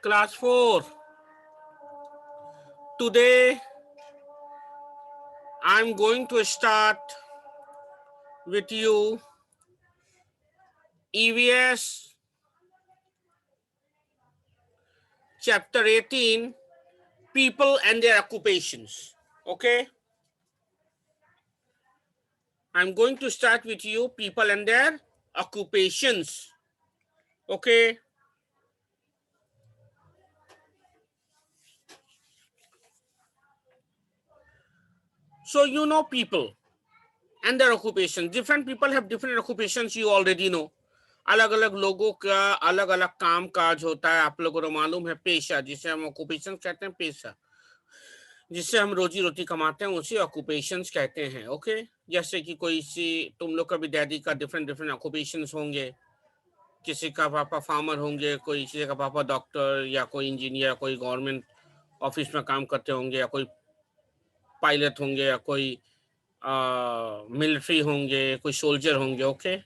Class 4. Today I'm going to start with you EVS chapter 18, people and their occupations. Okay? I'm going to start with you people and their occupations. Okay? So you know people and their occupations. Different people have different occupations, you already know. अलग अलग लोगों का अलग अलग काम काज होता है, आप लोगों को मालूम है. पेशा, जिसे हम ऑक्यूपेशन कहते हैं, पेशा जिससे हम रोजी रोटी कमाते हैं, उसे ऑक्यूपेशंस कहते हैं. ओके, जैसे कि कोई सी तुम लोग का भी डैडी का डिफरेंट डिफरेंट ऑक्यूपेशंस होंगे. किसी का पापा फार्मर होंगे, कोई किसी का पापा डॉक्टर या कोई इंजीनियर, कोई गवर्नमेंट ऑफिस में काम करते होंगे, या कोई पायलट होंगे, या कोई मिलिट्री होंगे, कोई सोल्जर होंगे. Okay,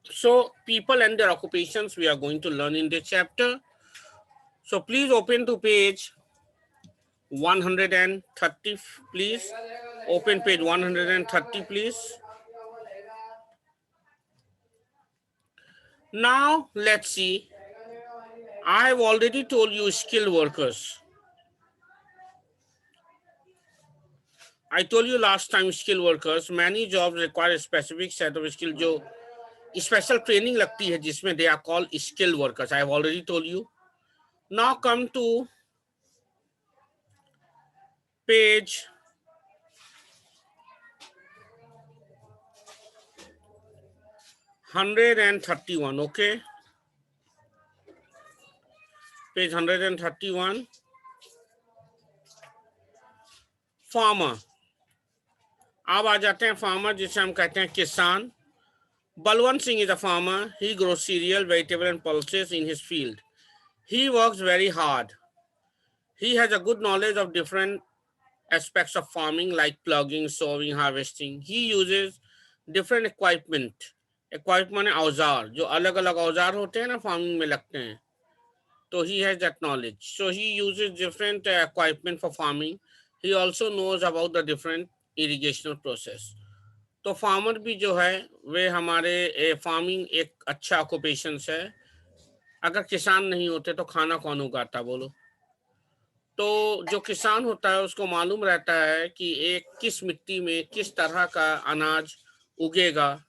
so people and their occupations we are going to learn in this chapter. So please open to page 130. Please open page 130, please. Now let's see. I have already told you skilled workers. I told you last time skilled workers. Many jobs require a specific set of skills. जो special training लगती है जिसमें they are called skilled workers. I have already told you. Now come to page 131. Okay, page 131. Farmer. अब आ जाते हैं farmer, जिसे हम कहते हैं किसान. Balwant Singh is a farmer. He grows serial, vegetable and pulses in his field. He works very hard. He has a good knowledge of different aspects of farming like plugging, sowing, harvesting. He uses different equipment. Equipment है औजार, जो अलग अलग औजार होते हैं ना farming में लगते हैं. तो he has that knowledge. So he uses different equipment for farming. He also knows about the different irrigational process. तो फार्मर भी जो है वे हमारे फार्मिंग एक अच्छा ऑक्यूपेशन है. अगर किसान नहीं होते तो खाना कौन उगाता बोलो. तो जो किसान होता है उसको मालूम रहता है कि एक किस मिट्टी में किस तरह का अनाज उगेगा,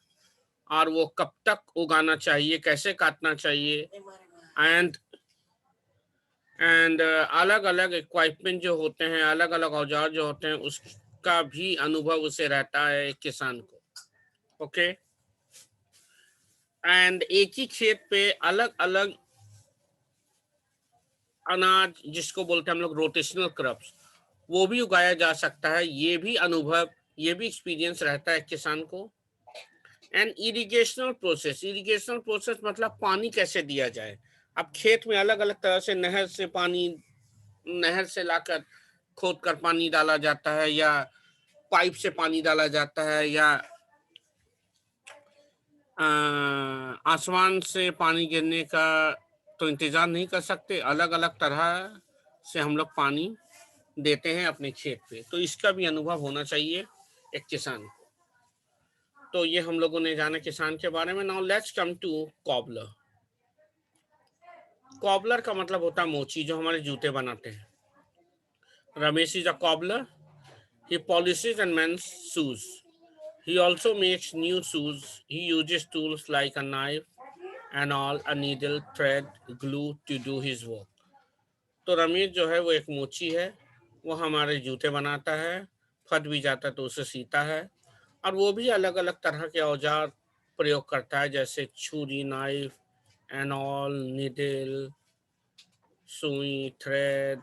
और वो कब तक उगाना चाहिए, कैसे काटना चाहिए. एंड अलग अलग इक्विपमेंट जो होते हैं, अलग अलग औजार जो होते हैं, उसका भी अनुभव उसे रहता है एक किसान को. ओके, एंड एक ही खेत पे अलग अलग अनाज, जिसको बोलते हैं हम लोग रोटेशनल क्रॉप्स, वो भी उगाया जा सकता है. ये भी अनुभव, ये भी एक्सपीरियंस रहता है किसान को. एंड इरिगेशनल प्रोसेस मतलब पानी कैसे दिया जाए. अब खेत में अलग अलग तरह से नहर से लाकर खोद कर पानी डाला जाता है, या पाइप से पानी डाला जाता है, या आसमान से पानी गिरने का तो इंतजार नहीं कर सकते. अलग अलग तरह से हम लोग पानी देते हैं अपने खेत पे. तो इसका भी अनुभव होना चाहिए एक किसान को. तो ये हम लोगों ने जाना किसान के बारे में. Now let's come to cobbler. Cobbler का मतलब होता है मोची, जो हमारे जूते बनाते हैं. Ramesh is a cobbler. He polishes and mends shoes. He also makes new shoes. He uses tools like a knife and all, a needle, thread, glue to do his work. तो रमेश जो है वो एक मोची है. वो हमारे जूते बनाता है. फट भी जाता है तो उसे सीता है. और वो भी अलग अलग तरह के औजार प्रयोग करता है, जैसे छुरी, नाइफ एंड ऑल, नीडल, सुई, थ्रेड,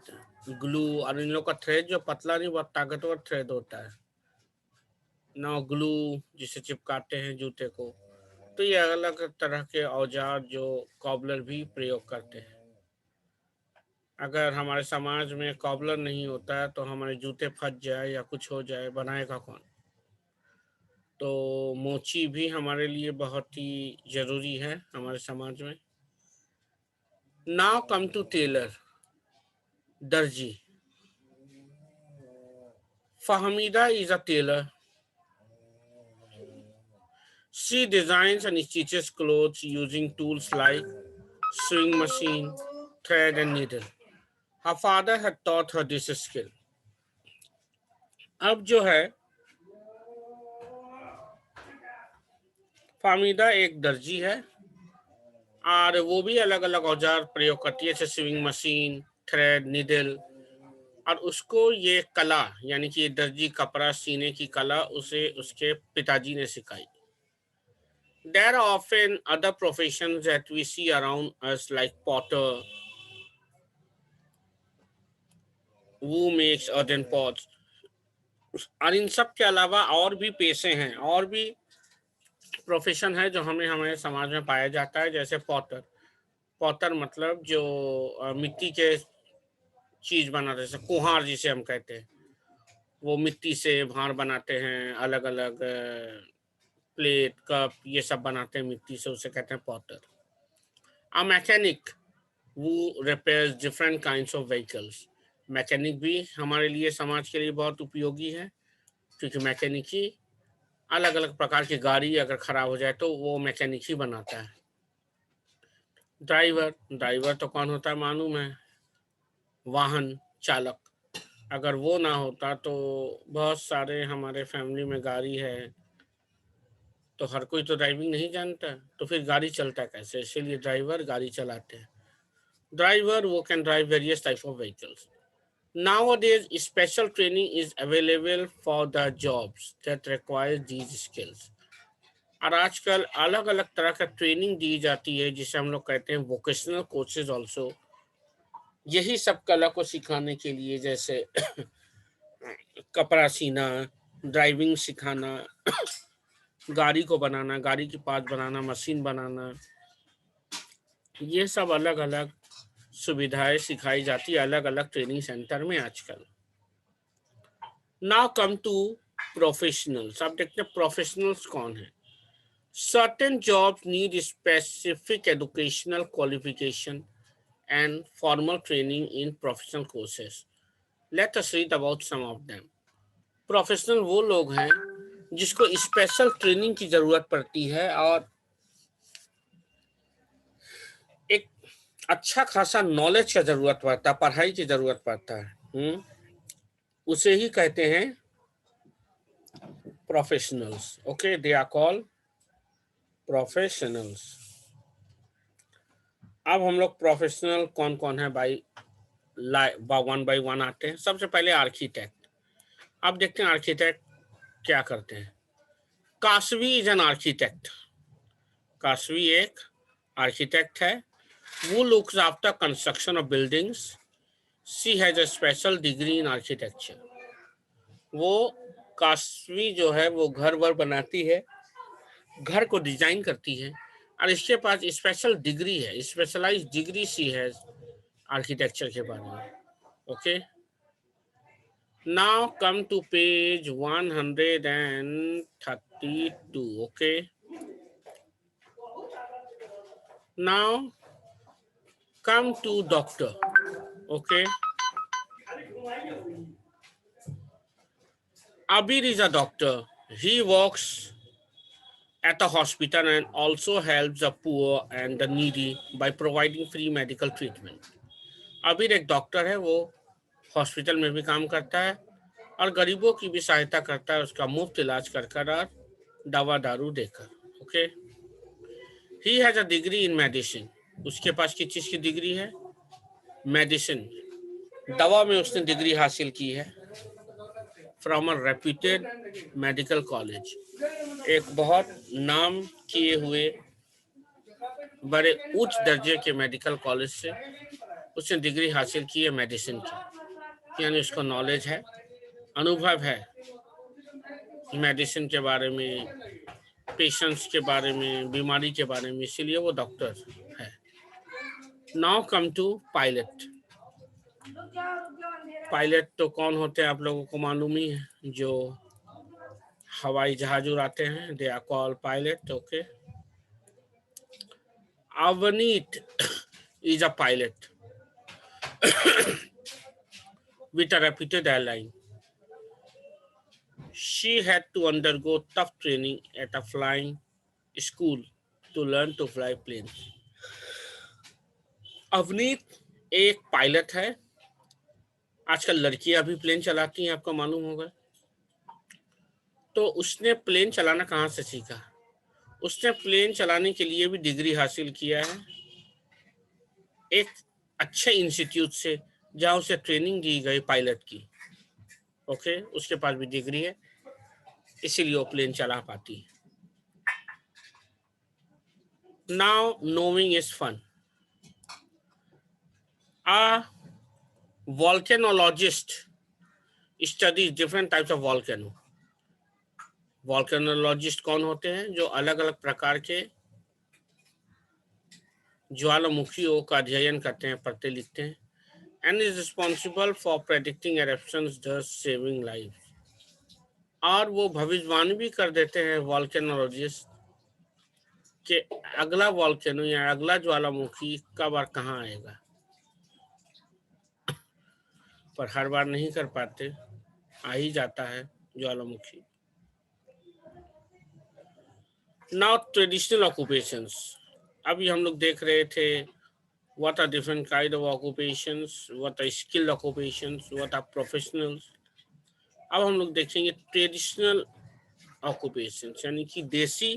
ग्लू. और इन लोग का थ्रेड जो पतला नहीं, बहुत ताकतवर थ्रेड होता है. ना ग्लू, जिसे चिपकाते हैं जूते को. तो ये अलग तरह के औजार जो कॉबलर भी प्रयोग करते हैं. अगर हमारे समाज में कॉबलर नहीं होता है तो हमारे जूते फट जाए या कुछ हो जाए, बनाएगा कौन. तो मोची भी हमारे लिए बहुत ही ज़रूरी है हमारे समाज में. नाउ कम टू टेलर, दर्जी। Fahmida is a tailor. She designs and stitches clothes using tools like sewing machine, thread and needle. Her father had taught her this skill. अब जो है फाहमीदा एक दर्जी है और वो भी अलग अलग औजार प्रयोग करती है, जैसे स्विंग मशीन, थ्रेड, नीडल, और उसको ये कला यानी कि दर्जी कपड़ा सीने की कला उसे उसके पिताजी ने सिखाई। There are often other professions that we see around us like potter, who makes earthen pots, और इन सब के अलावा और भी पेशे हैं, और भी प्रोफेशन है जो हमें हमारे समाज में पाया जाता है, जैसे पॉटर। पॉटर मतलब जो मिट्टी के चीज बनाते हैं, जैसे कुम्हार जिसे हम कहते हैं, वो मिट्टी से भांड बनाते हैं, अलग अलग प्लेट, कप, ये सब बनाते हैं मिट्टी से, उसे कहते हैं पॉटर। अ मैकेनिक वो repairs different kinds of vehicles. Mechanic भी हमारे लिए समाज के लिए बहुत उपयोगी है, क्योंकि मैकेनिक ही अलग अलग प्रकार की गाड़ी अगर खराब हो जाए तो वो मैकेनिक ही बनाता है। ड्राइवर, ड्राइवर तो कौन होता है मालूम है, वाहन चालक। अगर वो ना होता तो बहुत सारे हमारे फैमिली में गाड़ी है तो हर कोई तो ड्राइविंग नहीं जानता, तो फिर गाड़ी चलता कैसे, इसीलिए ड्राइवर गाड़ी चलाते हैं। ड्राइवर वो can drive various type of vehicles. Nowadays, special training is available for the jobs that require these skills. और आजकल अलग अलग तरह का ट्रेनिंग दी जाती है जिसे हम लोग कहते हैं वोकेशनल कोर्सेज ऑल्सो, यही सब कला को सिखाने के लिए, जैसे कपड़ा सीना, ड्राइविंग सिखाना, गाड़ी को बनाना, गाड़ी की पार्ट बनाना, मशीन बनाना, ये सब अलग अलग सुविधाएं सिखाई जाती है अलग अलग ट्रेनिंग सेंटर में आजकल। Now come to professionals. आप देखते हैं प्रोफेशनल्स कौन है। Certain jobs need specific educational qualification and formal training in professional courses. Let us read about some of them. Professional वो लोग हैं जिसको स्पेशल ट्रेनिंग की जरूरत पड़ती है और एक अच्छा खासा नॉलेज का जरूरत पड़ता है, पढ़ाई की जरूरत पड़ता है, उसे ही कहते हैं professionals. Okay, they are called professionals. अब हम लोग प्रोफेशनल कौन कौन है वन बाई वन आते हैं। सबसे पहले आर्किटेक्ट। अब देखते हैं आर्किटेक्ट क्या करते हैं। Kasvi is an architect. Kasvi एक आर्किटेक्ट है। वो looks after construction of buildings. She has a special degree in architecture. वो कासवी जो है वो घर वर बनाती है, घर को डिजाइन करती है, और इसके पास स्पेशल डिग्री है, स्पेशलाइज डिग्री शी है आर्किटेक्चर के बारे में। Okay, now come to page 132। Okay, now come to doctor. Okay, Abir is a doctor. He works at a hospital and also helps the poor and the needy by providing free medical treatment. Abir एक doctor है, वो hospital में भी काम करता है और गरीबों की भी सहायता करता है, उसका मुफ्त इलाज कर और दवा दारू देकर। Okay, he has a degree in medicine. उसके पास किस चीज की डिग्री है? मेडिसिन, दवा में उसने डिग्री हासिल की है from a reputed medical college. एक बहुत नाम किए हुए बड़े उच्च दर्जे के मेडिकल कॉलेज से उसने डिग्री हासिल की है मेडिसिन की, यानी उसको नॉलेज है, अनुभव है मेडिसिन के बारे में, पेशेंट्स के बारे में, बीमारी के बारे में, इसीलिए वो डॉक्टर है। Now come to pilot. Pilot तो कौन होते हैं आप लोगों को मालूम ही है, जो हवाई जहाज उड़ाते हैं, they are called pilot. Okay, Avanit is a pilot with a reputed airline. She had to undergo tough training at a flying school to learn to fly planes. Avneet एक पायलट है। आजकल लड़कियां भी प्लेन चलाती हैं, आपको मालूम होगा। तो उसने प्लेन चलाना कहाँ से सीखा? उसने प्लेन चलाने के लिए भी डिग्री हासिल किया है एक अच्छे इंस्टीट्यूट से, जहाँ उसे ट्रेनिंग दी गई पायलट की। ओके, उसके पास भी डिग्री है, इसीलिए वो प्लेन चला पाती है। Now knowing is fun. A volcanologist studies different types of volcano. Volcanologist कौन होते हैं? जो अलग अलग प्रकार के ज्वालामुखियों का अध्ययन करते हैं, पढ़ते लिखते हैं। And is responsible for predicting eruptions, thus saving life. और वो भविष्यवाणी भी कर देते हैं वॉल्केनोलॉजिस्ट कि अगला वॉल्केनो या अगला ज्वालामुखी कब और कहाँ आएगा, पर हर बार नहीं कर पाते, आ ही जाता है ज्वालामुखी। Now traditional occupations. अभी हम लोग देख रहे थे what are different kind of occupations, what are skilled occupations, what are professionals. अब हम लोग देखेंगे ट्रेडिशनल ऑक्यूपेशंस, यानी कि देसी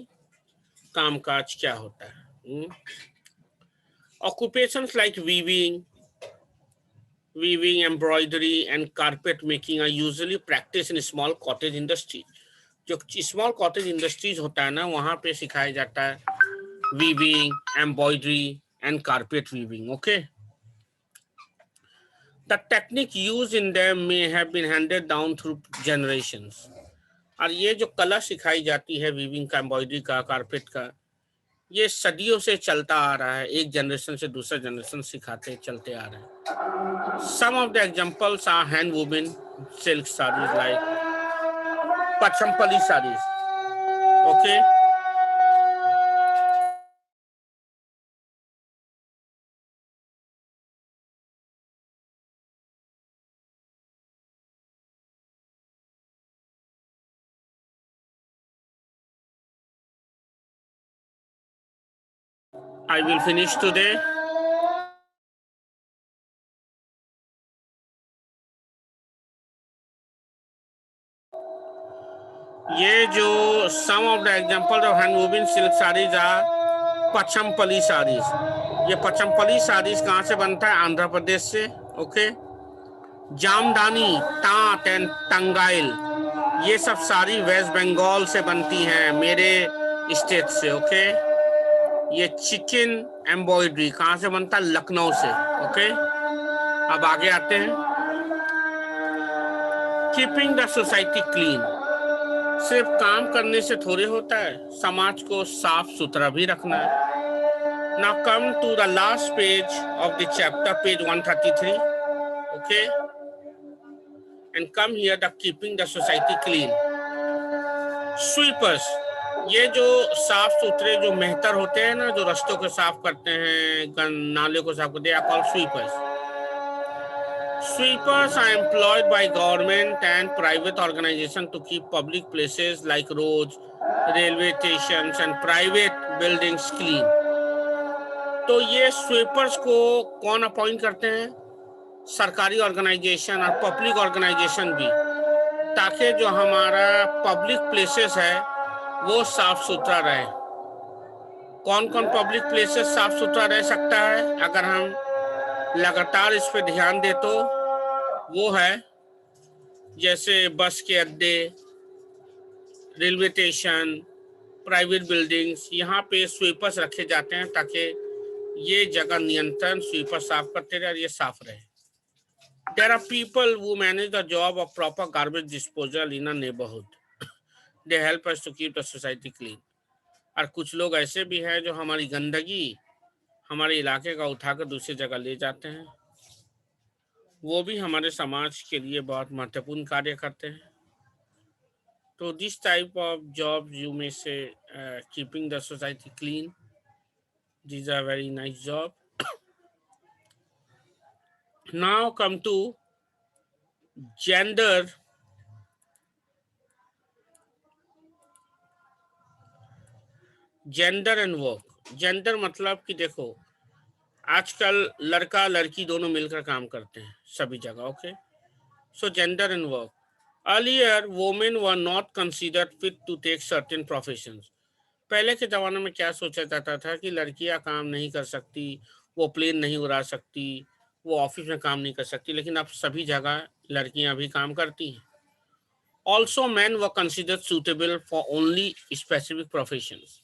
कामकाज क्या होता है। Occupations like weaving, embroidery and carpet making are usually practiced in small cottage industry. जो स्मॉल कॉटेज इंडस्ट्रीज होता है ना, वहाँ पे सिखाया जाता है weaving, embroidery and carpet weaving. Okay, the technique used in them may have been handed down through generations. और ये जो कला सिखाई जाती है वीविंग का, एम्ब्रॉयडरी का, कारपेट का, ये सदियों से चलता आ रहा है, एक जनरेशन से दूसरा जनरेशन सिखाते चलते आ रहे हैं। Some of the examples are hand woven silk sarees like Pachampali sarees. Okay, I will finish today. ये जो some of the examples of hand woven silk sarees are पचमपली saris. ये पचमपली साड़ीज कहाँ से बनता है? आंध्र प्रदेश से। ओके, जामदानी, तांत एंड टंगाइल, ये सब साड़ी वेस्ट बंगाल से बनती हैं, मेरे स्टेट से। ओके, ये चिकन एम्ब्रॉयडरी कहाँ से बनता है? लखनऊ से। ओके, अब आगे आते हैं। कीपिंग द सोसाइटी क्लीन, सिर्फ काम करने से थोड़े होता है, समाज को साफ सुथरा भी रखना है। Now come to the last page of the chapter, page 133. Okay, and come here, the keeping the society clean. Sweepers, ये जो साफ सुथरे जो मेहतर होते हैं ना, जो रास्तों को साफ करते हैं, नाले को साफ करते हैं, are called sweepers. Sweepers are employed by government and private organizations to keep public places like roads, railway stations and private buildings clean. तो ये स्वीपर्स को कौन अपॉइंट करते हैं? सरकारी ऑर्गेनाइजेशन और पब्लिक ऑर्गेनाइजेशन भी, ताकि जो हमारा पब्लिक प्लेसेस है वो साफ सुथरा रहे। कौन कौन पब्लिक प्लेसेस साफ सुथरा रह सकता है अगर हम लगातार इस पे ध्यान दे? तो वो है जैसे बस के अड्डे, रेलवे स्टेशन, प्राइवेट बिल्डिंग्स, यहाँ पे स्वीपर्स रखे जाते हैं ताकि ये जगह नियंत्रण स्वीपर साफ करते रहे और ये साफ रहे। There are people who manage the job of proper garbage disposal in a neighborhood. They help us to keep the society clean. और कुछ लोग ऐसे भी हैं जो हमारी गंदगी हमारे इलाके का उठाकर दूसरी जगह ले जाते हैं, वो भी हमारे समाज के लिए बहुत महत्वपूर्ण कार्य करते हैं। तो this type of job you may say keeping the society clean, these are very nice job. Now come to gender and work. Gender मतलब कि देखो आजकल लड़का लड़की दोनों मिलकर काम करते हैं सभी जगह। Okay, so gender and work. Earlier women were not considered fit to take certain professions. पहले के ज़माने में क्या सोचा जाता था कि लड़कियां काम नहीं कर सकती, वो प्लेन नहीं उड़ा सकती, वो ऑफिस में काम नहीं कर सकती, लेकिन अब सभी जगह लड़कियां भी काम करती हैं। Also man were considered suitable for only specific professions.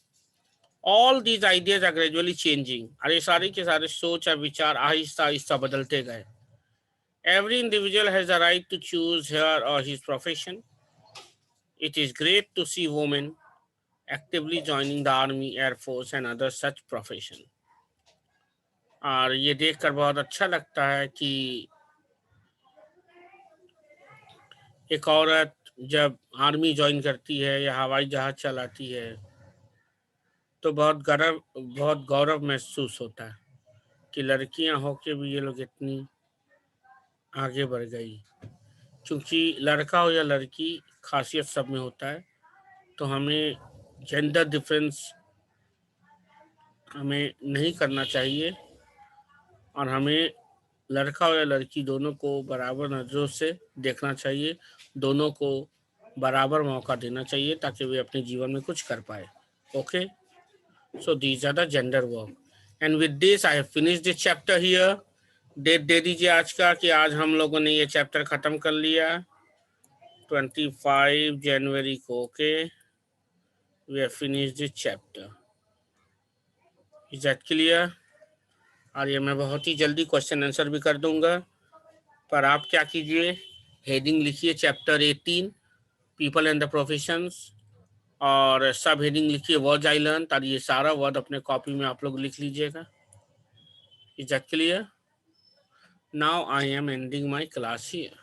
All these ideas are gradually changing. और ये सारे के सारे सोच और विचार आहिस्ता आहिस्ता बदलते गए। Every individual has a right to choose her और his profession. It is great to see women actively joining the army, air force and other such profession। और ये देखकर बहुत अच्छा लगता है कि एक औरत जब आर्मी ज्वाइन करती है या हवाई जहाज चलाती है तो बहुत गौरव महसूस होता है कि लड़कियां होके भी ये लोग इतनी आगे बढ़ गई। क्योंकि लड़का हो या लड़की खासियत सब में होता है, तो हमें जेंडर डिफरेंस हमें नहीं करना चाहिए और हमें लड़का हो या लड़की दोनों को बराबर नज़रों से देखना चाहिए, दोनों को बराबर मौका देना चाहिए ताकि वे अपने जीवन में कुछ कर पाए। Okay, so these are the gender work and with this I have finished this chapter here. Date दे दीजिए आज का कि आज हम लोगों ने ये चैप्टर ख़त्म कर लिया 25 जनवरी को। Okay, we have finished this chapter. Is that clear? और ये मैं बहुत ही जल्दी क्वेश्चन आंसर भी कर दूंगा, पर आप क्या कीजिए, हेडिंग लिखिए chapter 18 people and the professions और सब हेडिंग लिखिए वर्ड्स आई लर्न। और ये सारा वर्ड अपने कॉपी में आप लोग लिख लीजिएगा। Is that clear? Now I am ending my class here.